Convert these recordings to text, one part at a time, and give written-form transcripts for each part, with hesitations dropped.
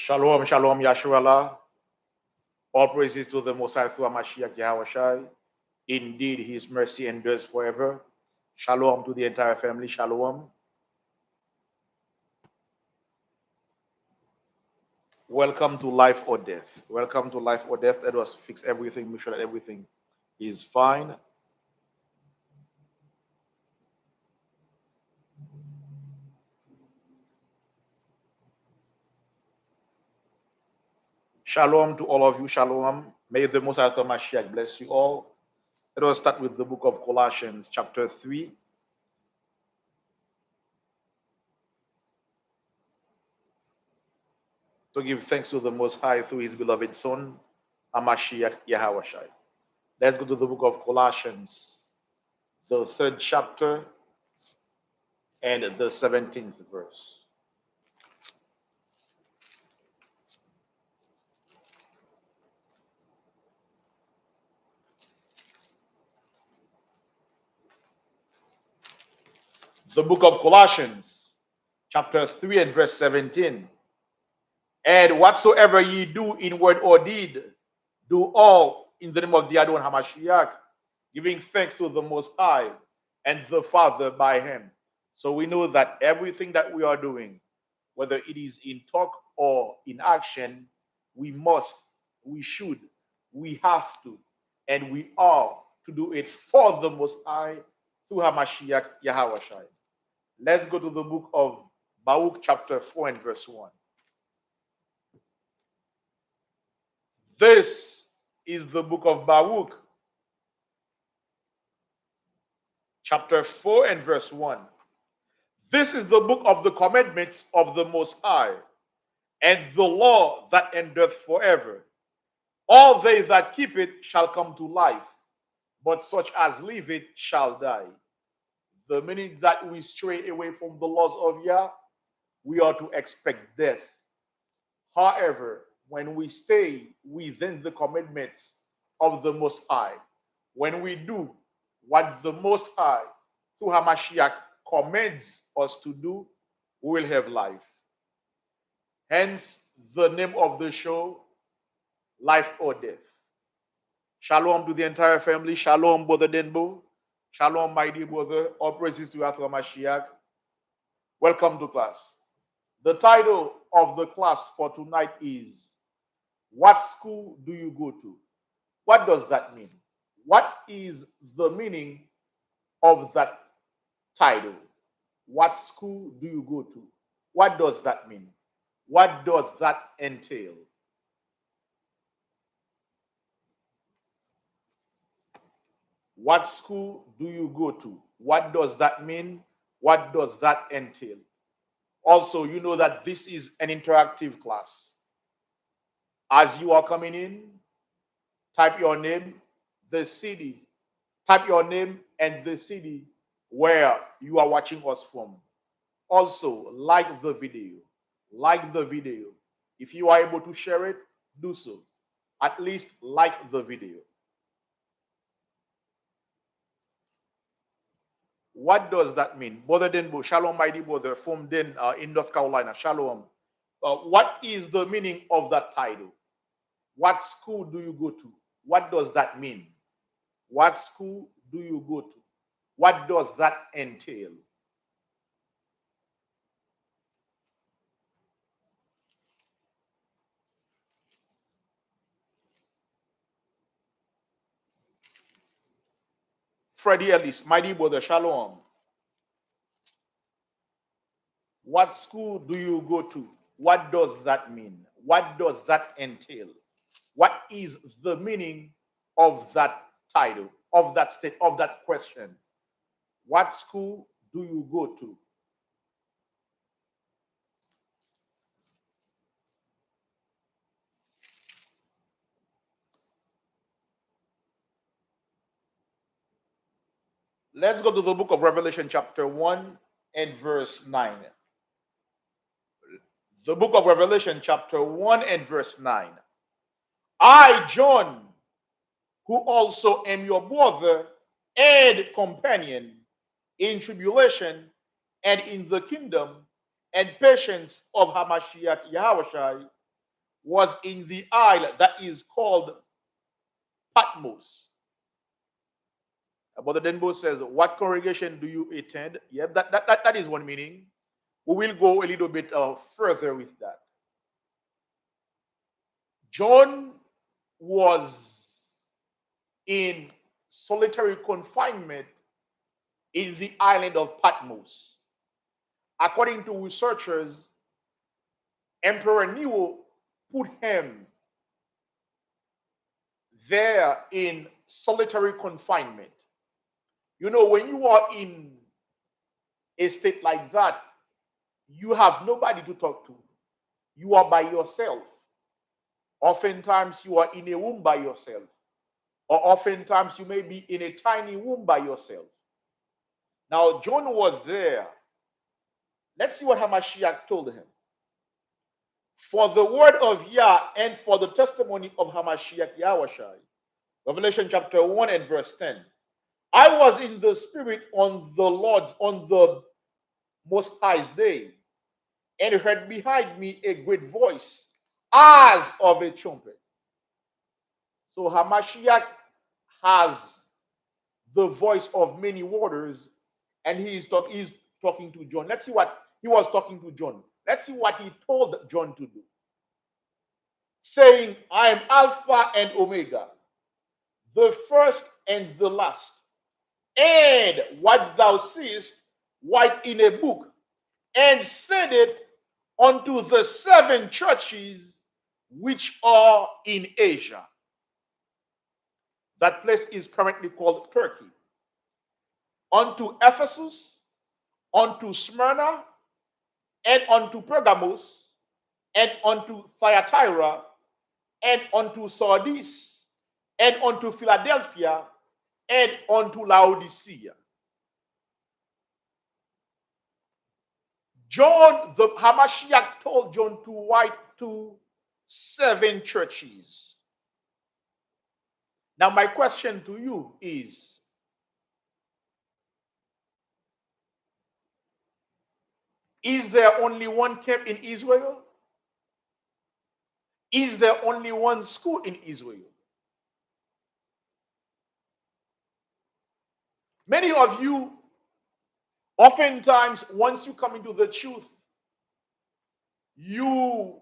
Shalom, shalom, Yahshua. All praises to the Most High through Mashiach Yahushai. Indeed, His mercy endures forever. Shalom to the entire family. Shalom. Welcome to Life or Death. Welcome to Life or Death. Let us fix everything, make sure that everything is fine. Shalom to all of you. Shalom. May the Most High Mashiach bless you all. Let us start with the book of Colossians, chapter 3. To give thanks to the Most High through His beloved Son, Hamashiach Yahushai. Let's go to the book of Colossians, the 3rd chapter and the 17th verse. The book of Colossians, chapter 3 and verse 17. And whatsoever ye do in word or deed, do all in the name of the Adon Hamashiach, giving thanks to the Most High and the Father by Him. So we know that everything that we are doing, whether it is in talk or in action, we must, we should, we have to, and we are to do it for the Most High through Hamashiach Yahushai. Let's go to the book of Baruch chapter 4 and verse 1. This is the book of Baruch, chapter 4 and verse 1. This is the book of the commandments of the Most High, and the law that endureth forever. All they that keep it shall come to life, but such as leave it shall die. The minute that we stray away from the laws of Yah, we are to expect death. However, when we stay within the commandments of the Most High, when we do what the Most High through Hamashiach commands us to do, we will have life. Hence, the name of the show, Life or Death. Shalom to the entire family. Shalom, Brother Denbo. Shalom, my dear brother. All praises to Yahweh Mashiach. Welcome to class. The title of the class for tonight is, What School Do You Go to? What does that mean? What is the meaning of that title? What school do you go to? What does that mean? What does that entail? What school do you go to? What does that mean? What does that entail? Also, you know that this is an interactive class. As you are coming in, type your name, the city, type your name and the city where you are watching us from. Also, like the video. Like the video. If you are able to share it, do so. At least like the video. What does that mean? Brother Denbo, shalom, my dear brother, from Den in North Carolina. Shalom. What is the meaning of that title? What school do you go to? What does that mean? What school do you go to? What does that entail? Freddie Ellis, my dear brother, shalom. What school do you go to? What does that mean? What does that entail? What is the meaning of that title, of that state, of that question? What school do you go to? Let's go to the book of Revelation, chapter 1 and verse 9. The book of Revelation, chapter 1 and verse 9. I, John, who also am your brother and companion in tribulation and in the kingdom and patience of Hamashiach Yahushai, was in the isle that is called Patmos. Brother Denbo says, what congregation do you attend? Yeah, that is one meaning. We will go a little bit further with that. John was in solitary confinement in the island of Patmos. According to researchers, Emperor Nero put him there in solitary confinement. You know, when you are in a state like that, you have nobody to talk to. You are by yourself. Oftentimes, you are in a room by yourself. Or oftentimes, you may be in a tiny room by yourself. Now, John was there. Let's see what Hamashiach told him. For the word of Yah and for the testimony of Hamashiach Yahushai. Revelation chapter 1 and verse 10. I was in the spirit on the Most High's day, and heard behind me a great voice as of a trumpet. So Hamashiach has the voice of many waters, and he's talking to John. Let's see what he was talking to John. Let's see what he told John to do. Saying, I am Alpha and Omega, the first and the last. And what thou seest, write in a book, and send it unto the 7 churches which are in Asia. That place is currently called Turkey. Unto Ephesus, unto Smyrna, and unto Pergamos, and unto Thyatira, and unto Sardis, and unto Philadelphia, and unto Laodicea. John, the Hamashiach told John to write to 7 churches. Now, my question to you is there only one camp in Israel? Is there only one school in Israel? Many of you, oftentimes, once you come into the truth, you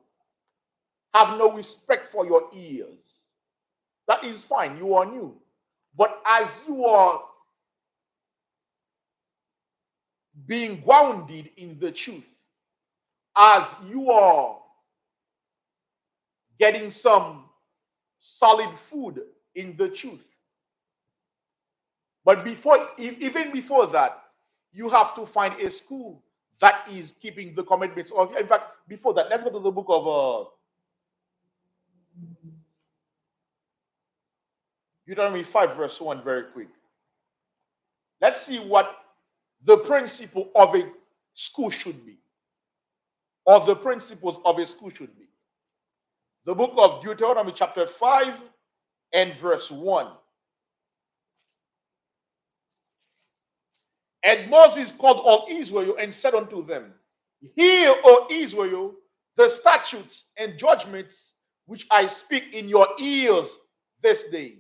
have no respect for your ears. That is fine, you are new. But as you are being grounded in the truth, as you are getting some solid food in the truth, but even before that, you have to find a school that is keeping the commandments of. In fact, before that, let's go to the book of Deuteronomy 5, verse 1, very quick. Let's see what the principle of a school should be, or the principles of a school should be. The book of Deuteronomy, chapter 5, and verse 1. And Moses called all Israel and said unto them, Hear, O Israel, the statutes and judgments which I speak in your ears this day,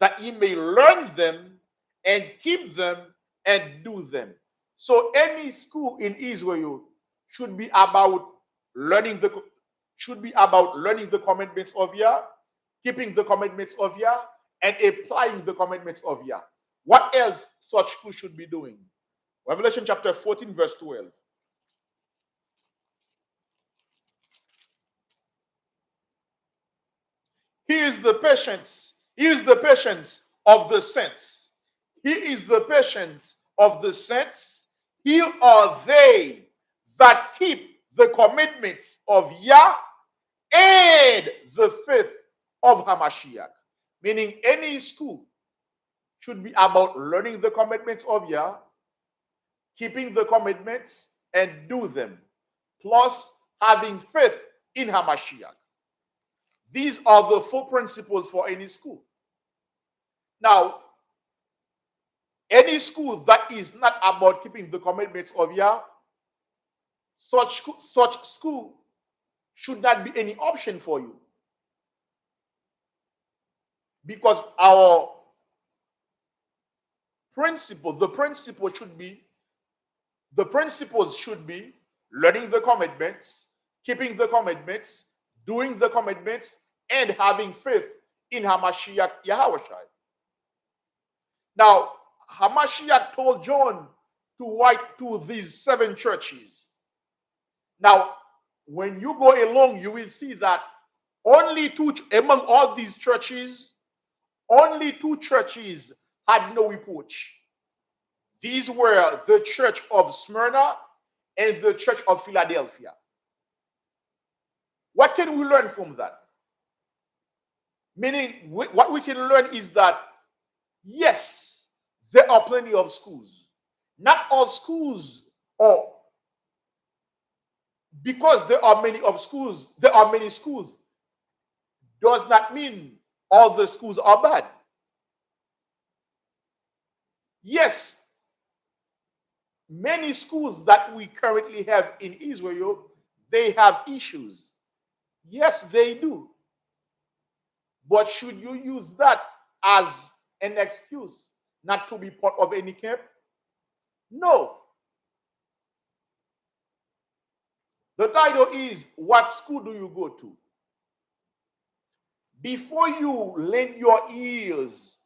that ye may learn them and keep them and do them. So any school in Israel should be about learning the commandments of Yah, keeping the commandments of Yah, and applying the commandments of Yah. What else such school should be doing? Revelation chapter 14, verse 12. He is the patience. He is the patience of the saints. He is the patience of the saints. Here are they that keep the commitments of Yah and the faith of Hamashiach. Meaning any school should be about learning the commitments of Yah, keeping the commitments and do them, plus having faith in Hamashiach. These are the 4 principles for any school. Now, any school that is not about keeping the commitments of Yah, such school should not be any option for you. Because our the principles should be learning the commandments, keeping the commandments, doing the commandments, and having faith in Hamashiach Yahushua. Now, Hamashiach told John to write to these 7 churches. Now, when you go along, you will see that among all these churches, only 2 churches had no reproach. These were the church of Smyrna and the church of Philadelphia. What can we learn from that? Meaning, what we can learn is that, yes, there are plenty of schools. Not all schools are, because there are many schools, does not mean all the schools are bad. Yes, many schools that we currently have in Israel, they have issues. Yes, they do. But should you use that as an excuse not to be part of any camp? No. The title is, what school do you go to? Before you lend your ears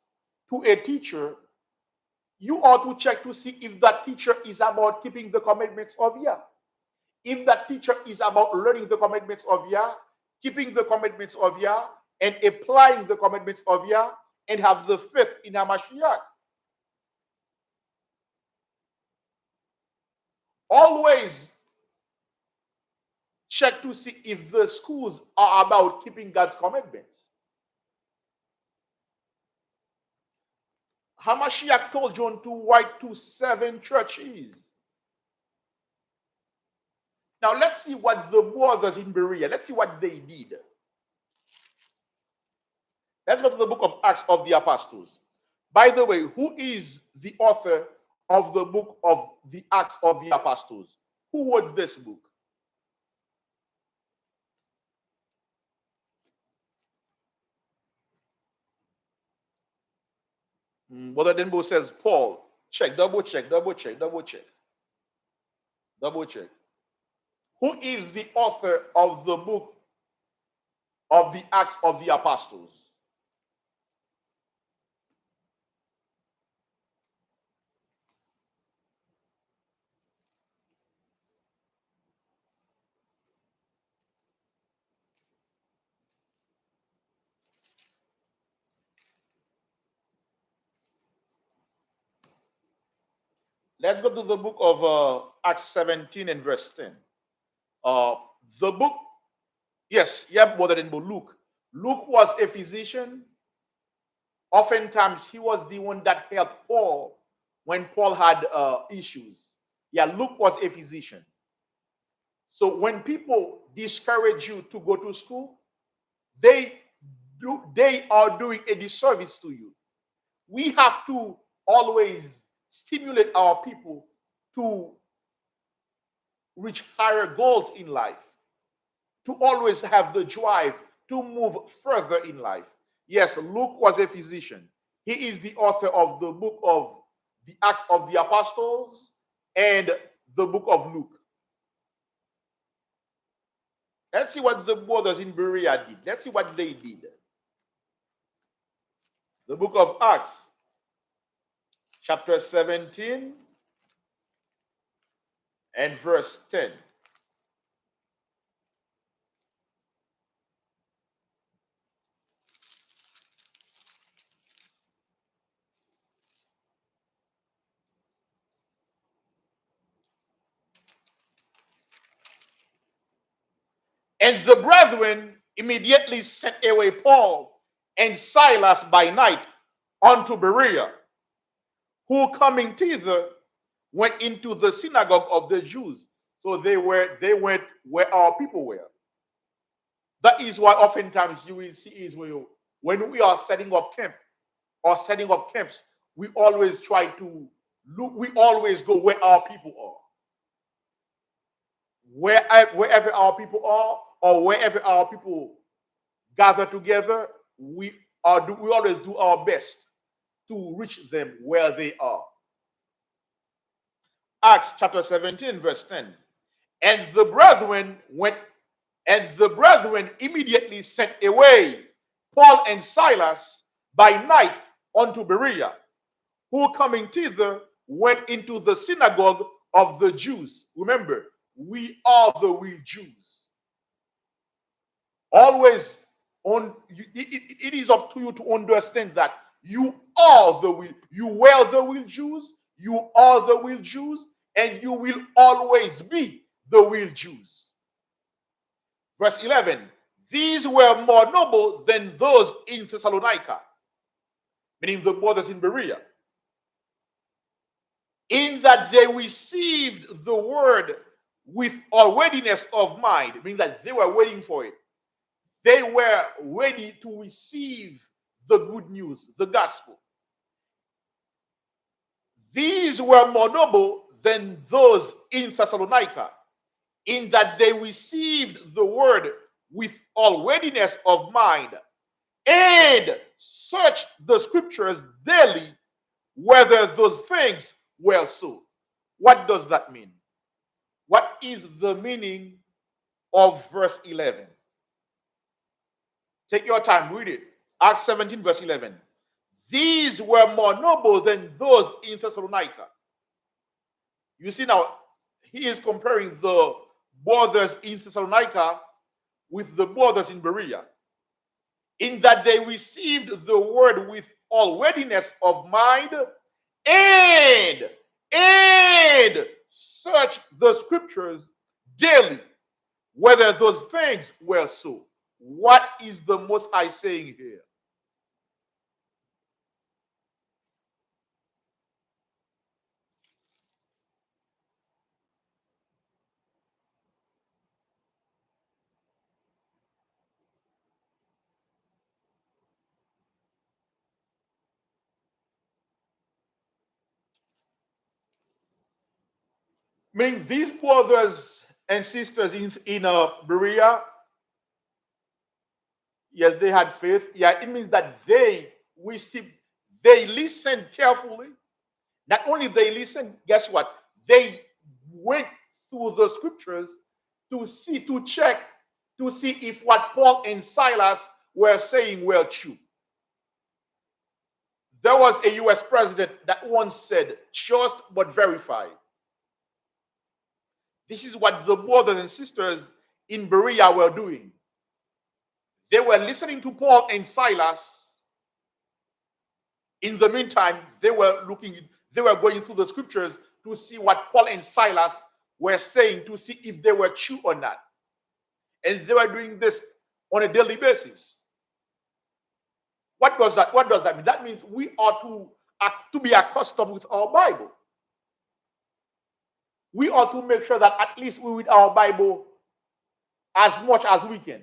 to a teacher, you ought to check to see if that teacher is about keeping the commandments of Yah. If that teacher is about learning the commandments of Yah, keeping the commandments of Yah, and applying the commandments of Yah, and have the faith in Hamashiach. Always check to see if the schools are about keeping God's commandments. Hamashiach told John to write to 7 churches. Now let's see what the brothers in Berea, let's see what they did. Let's go to the book of Acts of the Apostles. By the way, who is the author of the book of the Acts of the Apostles? Who wrote this book? Brother Denbo says Paul. Check, double check. Who is the author of the book of the Acts of the Apostles? Let's go to the book of Acts 17 and verse 10. The book, yes, Brother Denbo, Luke. Luke was a physician. Oftentimes, he was the one that helped Paul when Paul had issues. Luke was a physician. So when people discourage you to go to school, they are doing a disservice to you. We have to always stimulate our people to reach higher goals in life, to always have the drive to move further in life. Yes, Luke was a physician. He is the author of the book of the Acts of the Apostles and the book of Luke. Let's see what the brothers in Berea did. Let's see what they did. The book of Acts, chapter 17 and verse 10. And the brethren immediately sent away Paul and Silas by night unto Berea, who coming thither went into the synagogue of the Jews. So they went where our people were. That is why oftentimes you will see Israel, when we are setting up camp or setting up camps, we always try to look, we always go where our people are. Wherever our people are, or wherever our people gather together, we always do our best to reach them where they are. Acts chapter 17, verse 10. And the brethren went, and the brethren immediately sent away Paul and Silas by night unto Berea, who coming thither went into the synagogue of the Jews. Remember, we are the real Jews. Always it is up to you to understand that you are the real, you were the real Jews, you are the real Jews, and you will always be the real Jews. Verse 11, these were more noble than those in Thessalonica, meaning the brothers in Berea, in that they received the word with all readiness of mind, meaning that they were waiting for it. They were ready to receive the good news, the gospel. These were more noble than those in Thessalonica, in that they received the word with all readiness of mind, and searched the scriptures daily whether those things were so. What does that mean? What is the meaning of verse 11? Take your time, read it. Acts 17, verse 11. These were more noble than those in Thessalonica. You see now, he is comparing the brothers in Thessalonica with the brothers in Berea, in that they received the word with all readiness of mind and searched the scriptures daily whether those things were so. What is the Most High saying here? Meaning these brothers and sisters in Berea, yes, they had faith. Yeah, it means that they received, they listened carefully. Not only they listened, guess what? They went through the scriptures to see, to check, to see if what Paul and Silas were saying were true. There was a US president that once said, trust but verify. This is what the brothers and sisters in Berea were doing. They were listening to Paul and Silas. In the meantime, they were going through the scriptures to see what Paul and Silas were saying, to see if they were true or not. And they were doing this on a daily basis. What does that mean? That means we are to be accustomed with our Bible. We ought to make sure that at least we read our Bible as much as we can.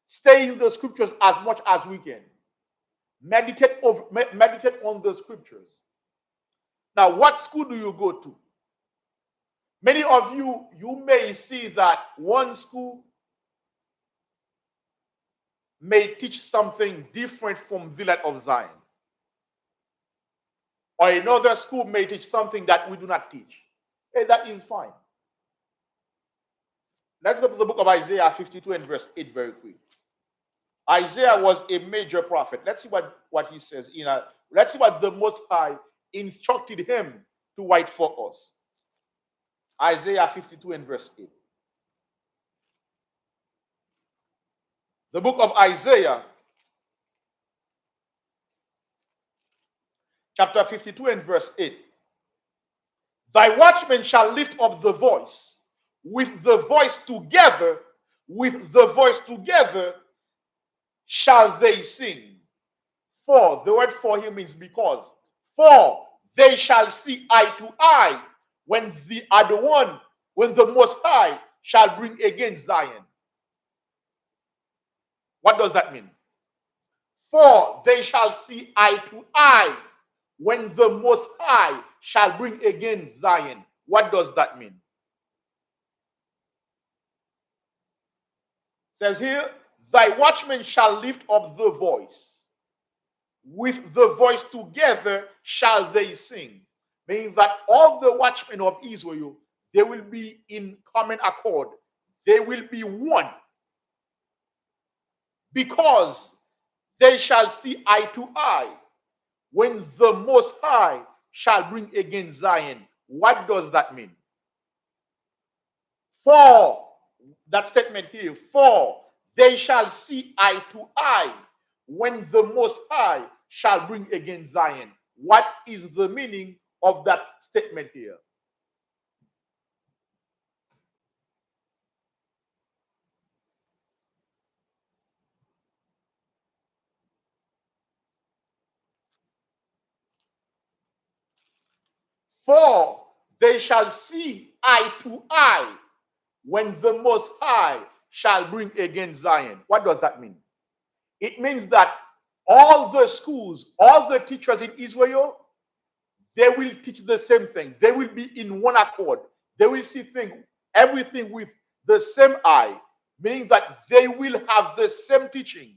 Stay in the scriptures as much as we can. Meditate on the scriptures. Now, what school do you go to? Many of you may see that one school may teach something different from Village of Zion. Or another school may teach something that we do not teach. Hey, that is fine. Let's go to the book of Isaiah 52 and verse 8 very quick. Isaiah was a major prophet. Let's see what he says. Let's see what the Most High instructed him to write for us. Isaiah 52 and verse 8. The book of Isaiah, chapter 52 and verse 8. Thy watchmen shall lift up the voice, with the voice together shall they sing. For, the word for here means because. For they shall see eye to eye when the Most High shall bring again Zion. What does that mean? For they shall see eye to eye when the Most High shall bring again Zion. What does that mean? Says here, thy watchmen shall lift up the voice. With the voice together shall they sing. Meaning that all the watchmen of Israel, they will be in common accord. They will be one. Because they shall see eye to eye when the Most High shall bring again Zion. What does that mean? For, that statement here, for they shall see eye to eye when the Most High shall bring again Zion. What is the meaning of that statement here? For they shall see eye to eye when the Most High shall bring again Zion. What does that mean? It means that all the schools, all the teachers in Israel, they will teach the same thing. They will be in one accord. They will see everything with the same eye, meaning that they will have the same teaching.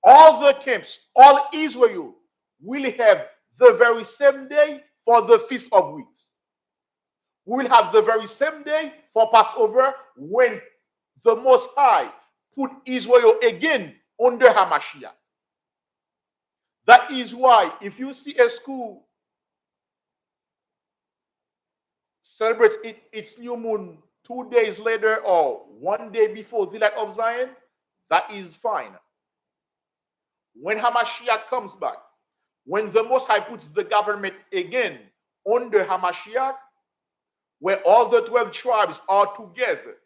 All the camps, all Israel will have the very same day for the Feast of Weeks. We will have the very same day for Passover when the Most High put Israel again under Hamashiach. That is why if you see a school celebrates its new moon 2 days later or 1 day before the light of Zion, that is fine. When Hamashiach comes back, when the Most High puts the government again under Hamashiach, where all the 12 tribes are together,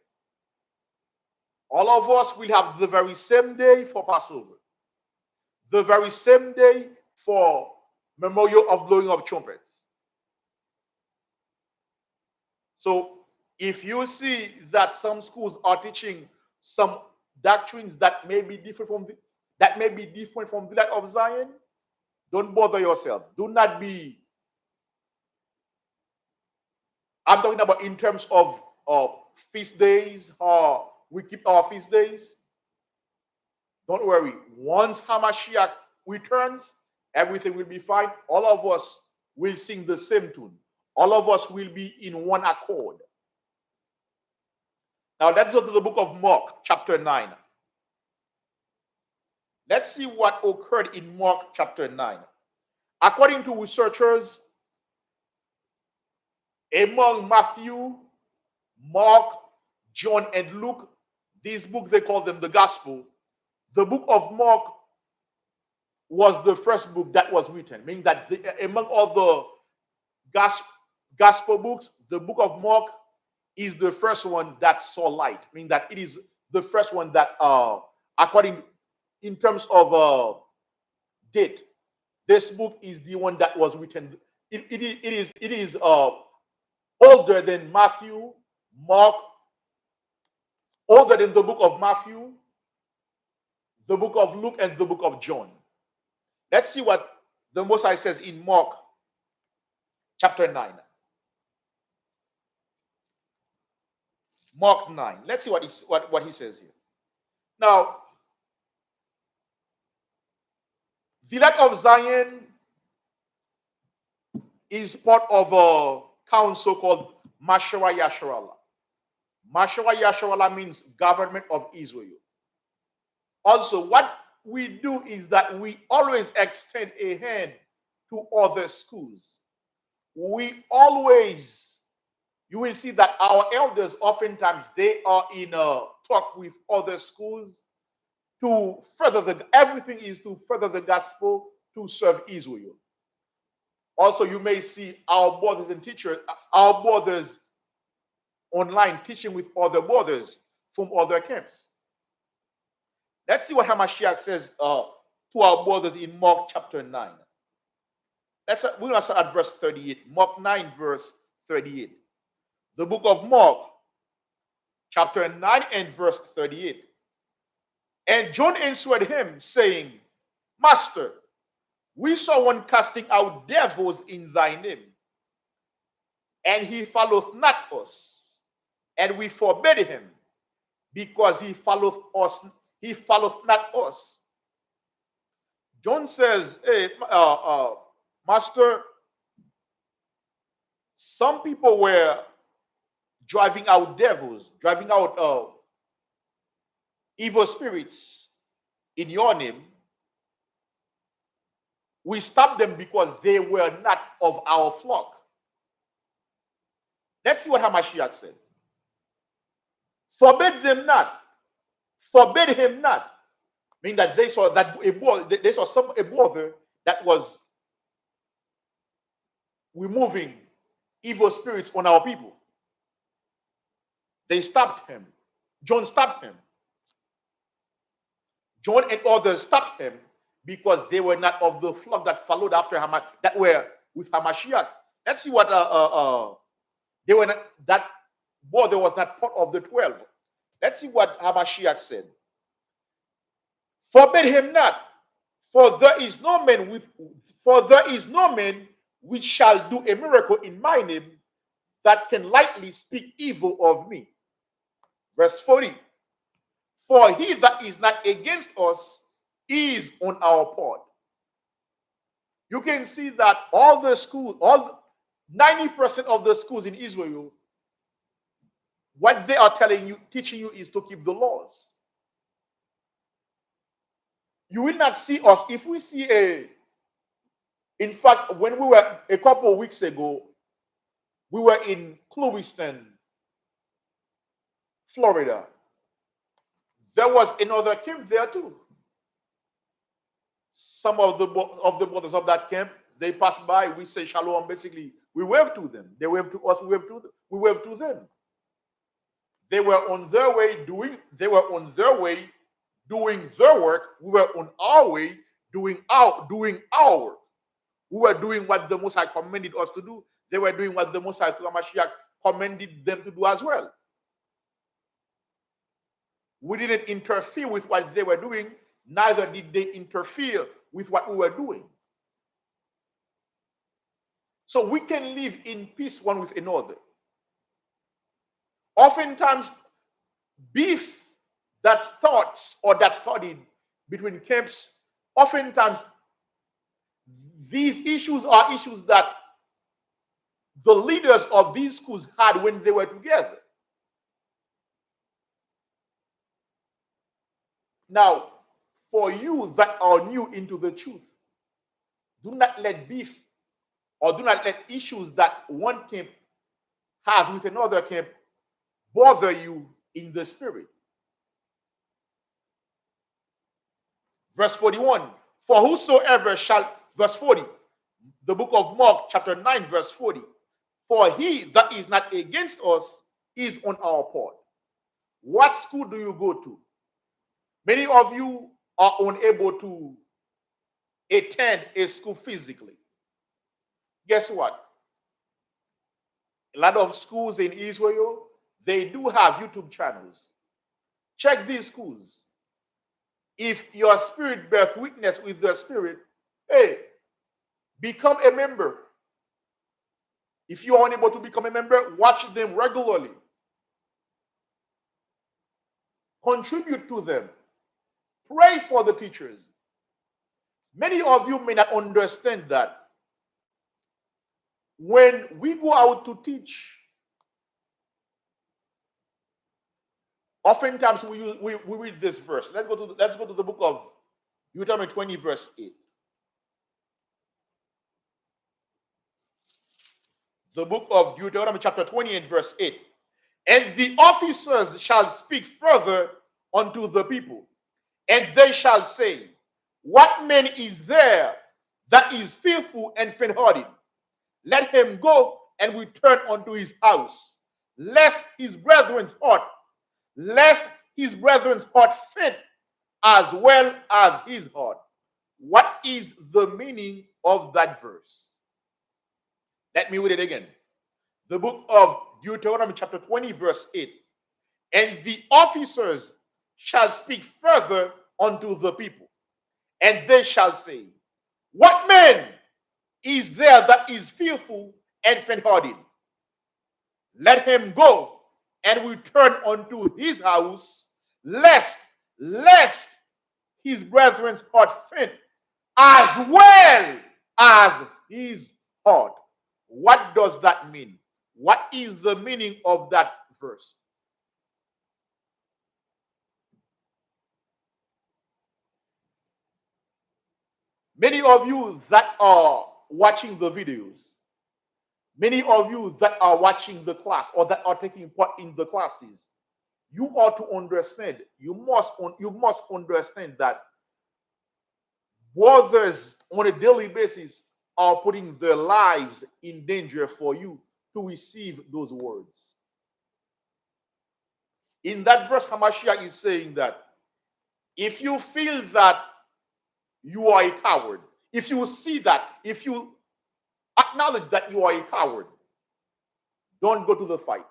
all of us will have the very same day for Passover, the very same day for memorial of blowing of trumpets. So if you see that some schools are teaching some doctrines that may be different from the light of Zion, don't bother yourself. Do not be. I'm talking about in terms of feast days, or we keep our feast days. Don't worry. Once Hamashiach returns, everything will be fine. All of us will sing the same tune. All of us will be in one accord. Now let's go to the book of Mark, chapter 9. Let's see what occurred in Mark chapter 9. According to researchers, among Matthew, Mark, John, and Luke, these books, they call them the gospel. The book of Mark was the first book that was written, meaning that among all the gospel books, the book of Mark is the first one that saw light, meaning that it is the first one that, according in terms of date, this book is the one that was written. It is older than Matthew, Mark, older than the book of Matthew, the book of Luke, and the book of John. Let's see what the Most High says in Mark chapter 9. Mark 9. Let's see what he says here. Now, the light of Zion is part of a council called Mashara Yasharallah. Mashara Yasharallah means government of Israel. Also, what we do is that we always extend a hand to other schools. We always, you will see that our elders, oftentimes, they are in a talk with other schools to further everything is to further the gospel, to serve Israel. Also, you may see our brothers and teachers, our brothers online teaching with other brothers from other camps. Let's see what Hamashiach says to our brothers in Mark chapter 9. We're going to start at verse 38. Mark 9, verse 38. The book of Mark, chapter 9 and verse 38. And John answered him, saying, Master, we saw one casting out devils in thy name, and he followeth not us, and we forbade him, because he followeth us, he followeth not us. John says, hey, Master, some people were driving out devils, driving out evil spirits in your name. We stopped them because they were not of our flock. Let's see what Hamashiach said. Forbid them not. Forbid him not. Meaning that they saw that they saw a brother that was removing evil spirits on our people. They stopped him. John stopped him. John and others stopped him because they were not of the flock that followed after Hamashiach, that were with Hamashiach. Let's see what they were not, that brother was not part of the 12. Let's see what Hamashiach said. Forbid him not, for there is no man which shall do a miracle in my name that can lightly speak evil of me. Verse 40. For he that is not against us is on our part. You can see that all the schools, 90% of the schools in Israel, what they are teaching you is to keep the laws. You will not see us. If we see in fact, when we were a couple of weeks ago, we were in Clewiston, Florida. There was another camp there too. Some of the brothers of that camp, they passed by. We say shalom. Basically, we wave to them. They wave to us. We wave to them. They were on their way doing their work. We were on our way doing our work. We were doing what the Most High commanded us to do. They were doing what the Most High through Mashiach commanded them to do as well. We didn't interfere with what they were doing, neither did they interfere with what we were doing. So we can live in peace one with another. Oftentimes, beef that starts or that started between camps, oftentimes these issues are issues that the leaders of these schools had when they were together. Now, for you that are new into the truth, do not let beef or do not let issues that one camp has with another camp bother you in the spirit. Verse 41, for whosoever shall, verse 40, the book of Mark, chapter 9, verse 40, for he that is not against us is on our part. What school do you go to? Many of you are unable to attend a school physically. Guess what? A lot of schools in Israel, they do have YouTube channels. Check these schools. If your spirit bears witness with the spirit, hey, become a member. If you are unable to become a member, watch them regularly. Contribute to them. Pray for the teachers. Many of you may not understand that when we go out to teach, oftentimes we read this verse. Let's go to the book of Deuteronomy 20, verse 8. The book of Deuteronomy chapter 20 and verse 8. And the officers shall speak further unto the people, and they shall say, what man is there that is fearful and faint-hearted? Let him go and return unto his house, lest his brethren's heart faint as well as his heart. What is the meaning of that verse? Let me read it again. The book of Deuteronomy chapter 20 verse 8. And the officers shall speak further unto the people, and they shall say, what man is there that is fearful and faint-hearted? Let him go and return unto his house, lest his brethren's heart faint, as well as his heart. What does that mean? What is the meaning of that verse? Many of you that are watching the videos, many of you that are watching the class or that are taking part in the classes, you ought to understand, you must understand that brothers on a daily basis are putting their lives in danger for you to receive those words. In that verse, Hamashiach is saying that if you feel that you are a coward, if you see that, if you acknowledge that you are a coward, don't go to the fight.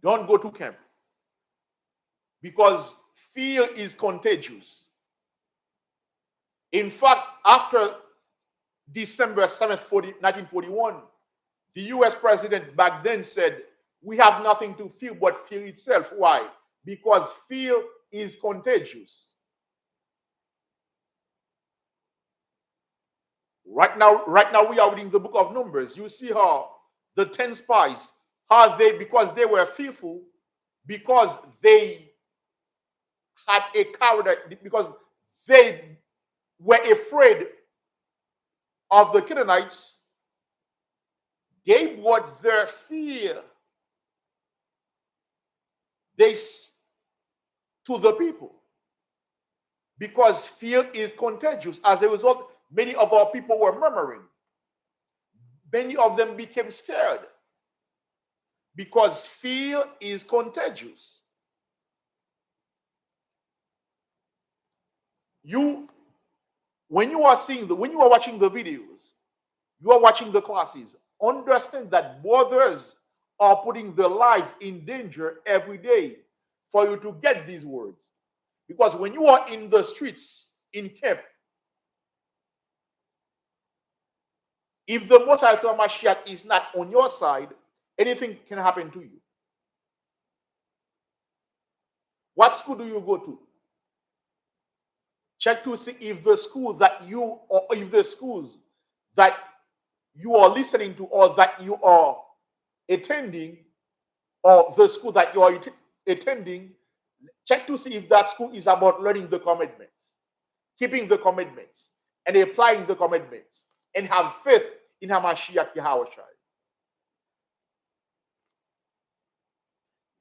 Don't go to camp. Because fear is contagious. In fact, after December 7th, 1941, the US president back then said, we have nothing to fear but fear itself. Why? Because fear is contagious. Right now we are reading the book of Numbers. You see how the 10 spies, how they, because they were fearful, because they had a coward, because they were afraid of the Canaanites, they brought their fear to the people, because fear is contagious. As a result, many of our people were murmuring. Many of them became scared because fear is contagious. When you are watching the videos, you are watching the classes, understand that brothers are putting their lives in danger every day for you to get these words. Because when you are in the streets, in camp, if the Most High Mashiach is not on your side, anything can happen to you. What school do you go to? Check to see if the school that you, or if the schools that you are listening to or that you are attending, or the school that you are attending, check to see if that school is about learning the commandments, keeping the commandments, and applying the commandments, and have faith in Hamashiach Yahushua.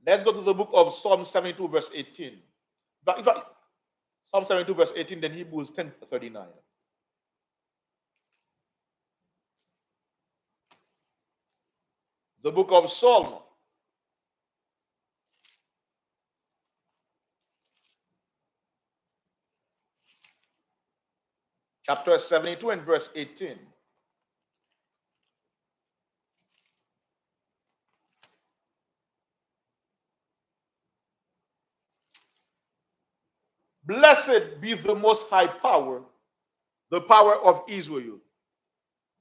Let's go to the book of Psalm 72, verse 18. Psalm 72, verse 18, then Hebrews 10:39. The book of Psalm, chapter 72 and verse 18. Blessed be the most high power, the power of Israel,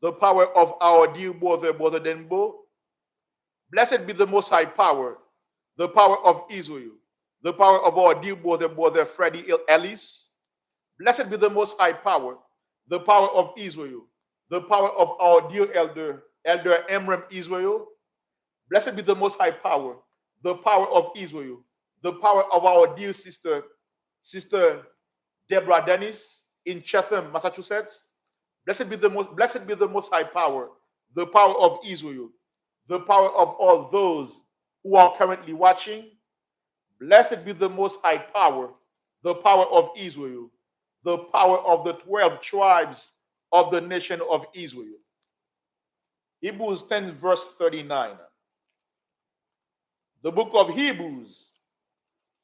the power of our dear brother Denbo. Blessed be the most high power, the power of Israel, the power of our dear brother Freddie Ellis. Blessed be the most high power, the power of Israel, the power of our dear elder Emram Israel. Blessed be the most high power, the power of Israel, the power of our dear sister Deborah Dennis in Chatham, Massachusetts. Blessed be the most high power, the power of Israel, the power of all those who are currently watching. Blessed be the most high power, the power of Israel, the power of the 12 tribes of the nation of Israel. Hebrews 10, verse 39. The book of Hebrews,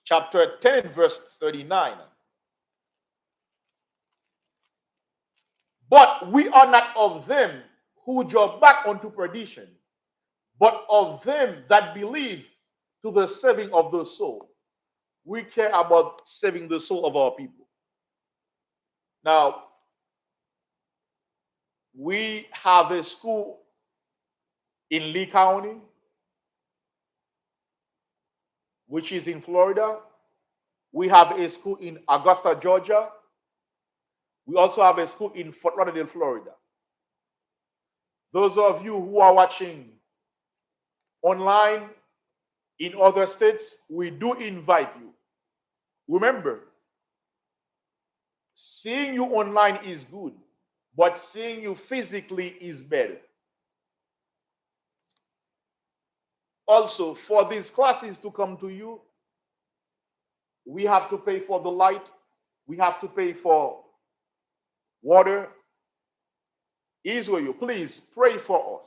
chapter 10, verse 39. But we are not of them who draw back unto perdition, but of them that believe to the saving of the soul. We care about saving the soul of our people. Now, we have a school in Lee County which is in Florida. We have a school in Augusta, Georgia. We also have a school in Fort Lauderdale, Florida. Those of you who are watching online in other states, we do invite you. Remember, seeing you online is good, but seeing you physically is better. Also, for these classes to come to you, we have to pay for the light, we have to pay for water. Israel, please pray for us.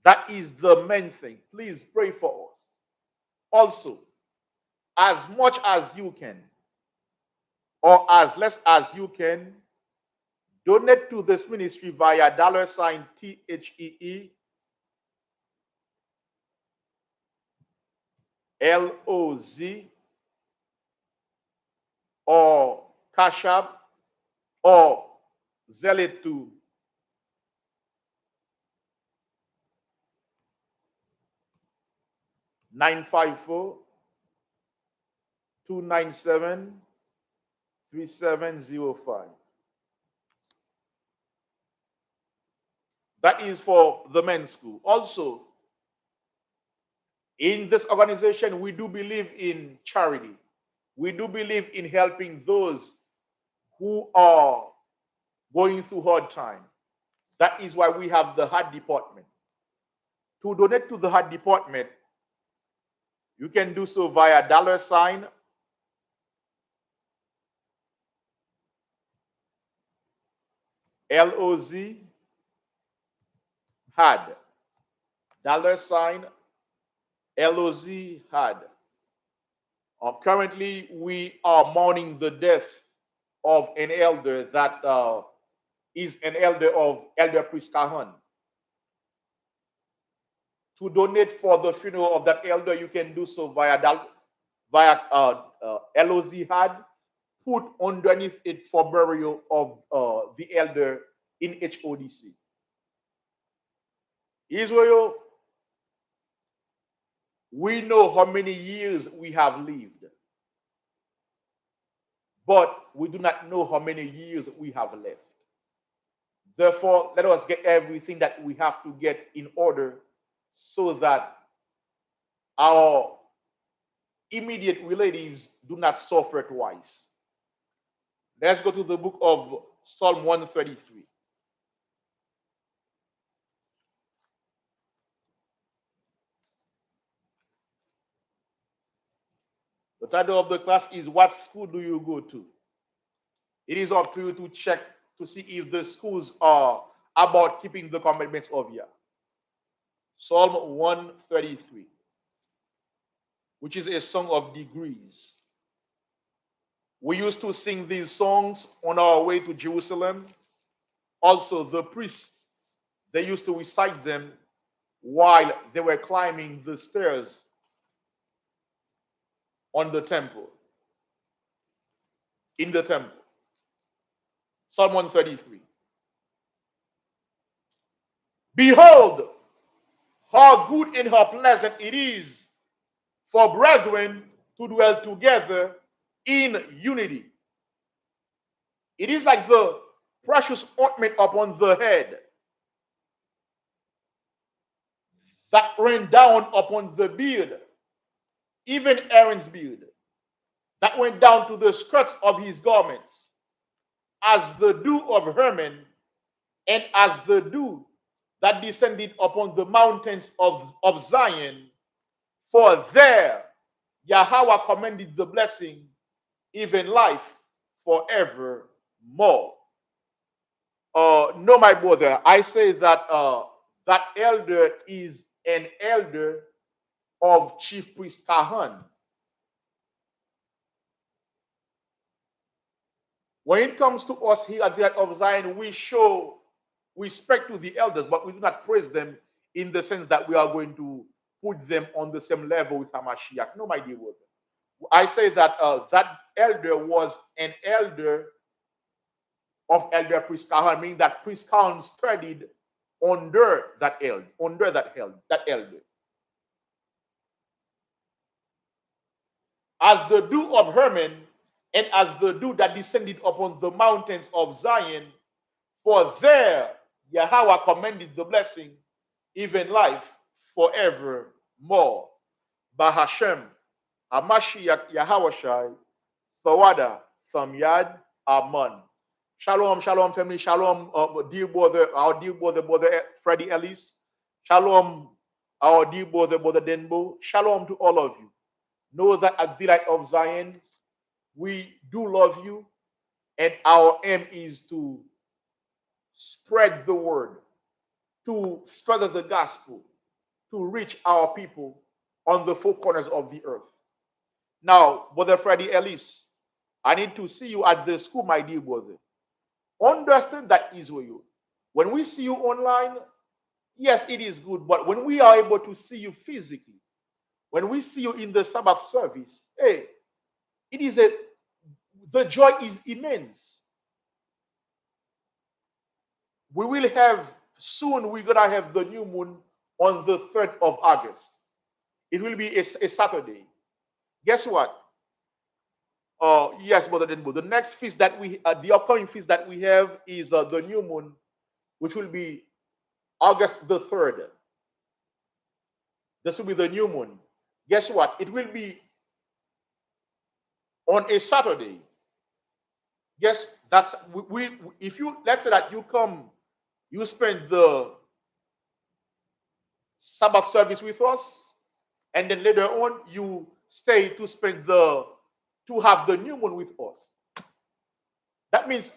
That is the main thing. Please pray for us. Also, as much as you can, or as less as you can, donate to this ministry via $THEE LOZ or Cash App or Zelle to 954-297-3705. That is for the men's school. Also, in this organization, we do believe in charity. We do believe in helping those who are going through hard time. That is why we have the heart department. To donate to the heart department, you can do so via $LOZ had $LOZ had. Currently, we are mourning the death of an elder that is an elder of Elder Priest Kahan. To donate for the funeral of that elder, you can do so via LOZ had. Put underneath it for burial of the elder in HODC. Israel, we know how many years we have lived, but we do not know how many years we have left. Therefore, let us get everything that we have to get in order so that our immediate relatives do not suffer twice. Let's go to the book of Psalm 133. The title of the class is What School Do You Go to? It is up to you to check to see if the schools are about keeping the commandments of Yah. Psalm 133, which is a song of degrees. We used to sing these songs on our way to Jerusalem. Also, the priests, they used to recite them while they were climbing the stairs on the temple, in the temple. Psalm 133. Behold, how good and how pleasant it is for brethren to dwell together in unity. It is like the precious ointment upon the head that rained down upon the beard, even Aaron's beard, that went down to the skirts of his garments, as the dew of Hermon, and as the dew that descended upon the mountains of Zion. For there Yahweh commanded the blessing, even life forevermore. No, my brother, I say that that elder is an elder of Chief Priest Kahan. When it comes to us here at the Heart of Zion, we show respect to the elders, but we do not praise them in the sense that we are going to put them on the same level with Hamashiach. No, my dear brother. I say that that elder was an elder of Elder Priest Kahan, meaning that Priest Kahan studied under that elder. as the dew of Hermon, and as the dew that descended upon the mountains of Zion. For there Yahweh commanded the blessing, even life forevermore. Bahashem, Hamashiach Yahawashai, Thawada, Thamyad, Aman. Shalom, shalom, family. Shalom, dear brother, our dear brother, brother Freddie Ellis. Shalom, our dear brother, brother Denbo. Shalom to all of you. Know that at the light of Zion, we do love you, and our aim is to spread the word, to further the gospel, to reach our people on the four corners of the earth. Now, Brother Freddie Ellis, I need to see you at the school, my dear brother. Understand that Israel, when we see you online, yes, it is good, but when we are able to see you physically, when we see you in the Sabbath service, hey, the joy is immense. We will have soon, we're gonna have the new moon on the 3rd of August. It will be a Saturday. Guess what? Yes, Brother Denbo. The next feast that the upcoming feast that we have is the new moon, which will be August the 3rd. This will be the new moon. Guess what? It will be on a Saturday. Yes, that's if you, let's say that you come, you spend the Sabbath service with us, and then later on you stay to have the new moon with us. That means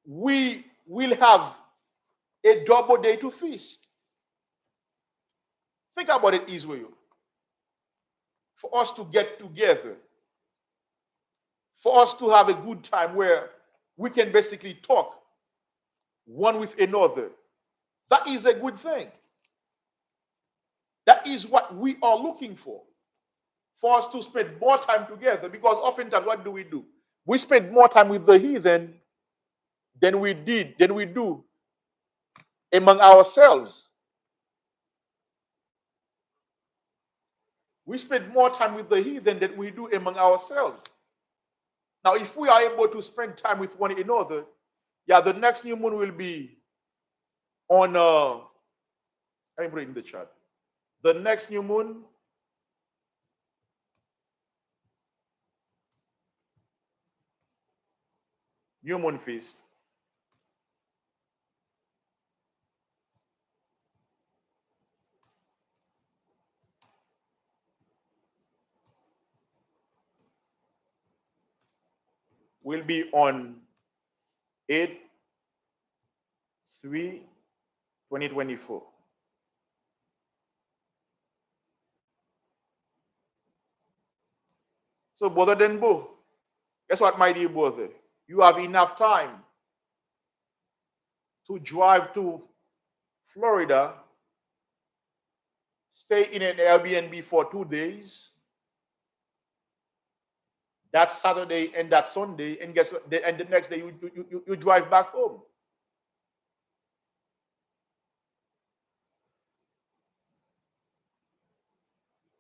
we will have a double day to feast. Think about it, Israel. For us to get together, for us to have a good time where we can basically talk one with another, that is a good thing. That is what we are looking for us to spend more time together. Because oftentimes, what do? We spend more time with the heathen than we do among ourselves. We spend more time with the heathen than we do among ourselves. Now, if we are able to spend time with one another, yeah, the next new moon will be on, let me put it in the chat. The next new moon feast will be on 8/3/2024. So, Brother Denbo, guess what, my dear brother? You have enough time to drive to Florida, stay in an Airbnb for 2 days. That Saturday and that Sunday, and guess what? And the next day you drive back home.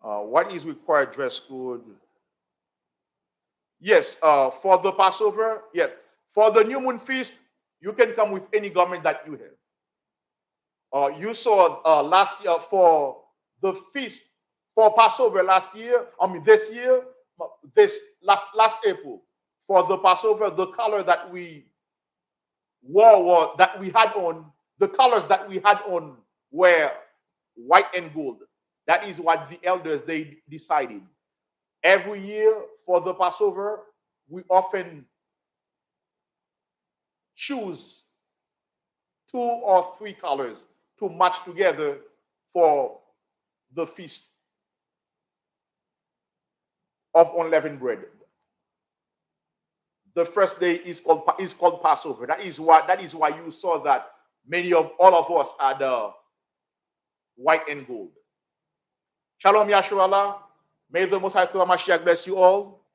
What is required dress code? Yes, for the Passover, yes. For the new moon feast, you can come with any garment that you have. You saw last year for the feast for Passover last year. This year, this last April for the Passover, the color that we wore that we had on, the colors that we had on were white and gold. That is what the elders they decided. Every year for the Passover, we often choose 2 or 3 colors to match together for the feast of unleavened bread. The first day is called Passover. That is why you saw that many of all of us had white and gold. Shalom Yahshua. May the Most High Mashiach bless you all.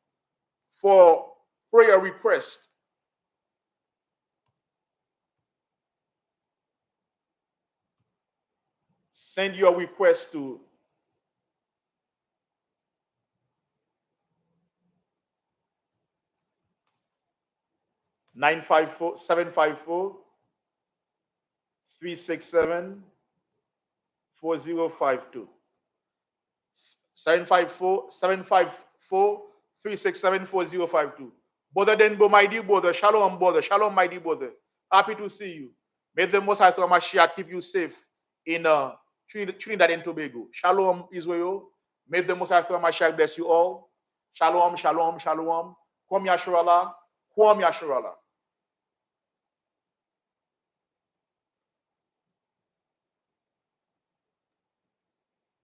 For prayer request, send your request to 954 754 367 4052. 754 Brother Denbo, my dear brother, shalom, my dear brother. Happy to see you. May the Most High through Mashiach keep you safe in Trinidad and Tobago. Shalom, Israel. May the Most High through Mashiach bless you all. Shalom, shalom, shalom. Kwam Yasharallah, Kwam Yasharallah.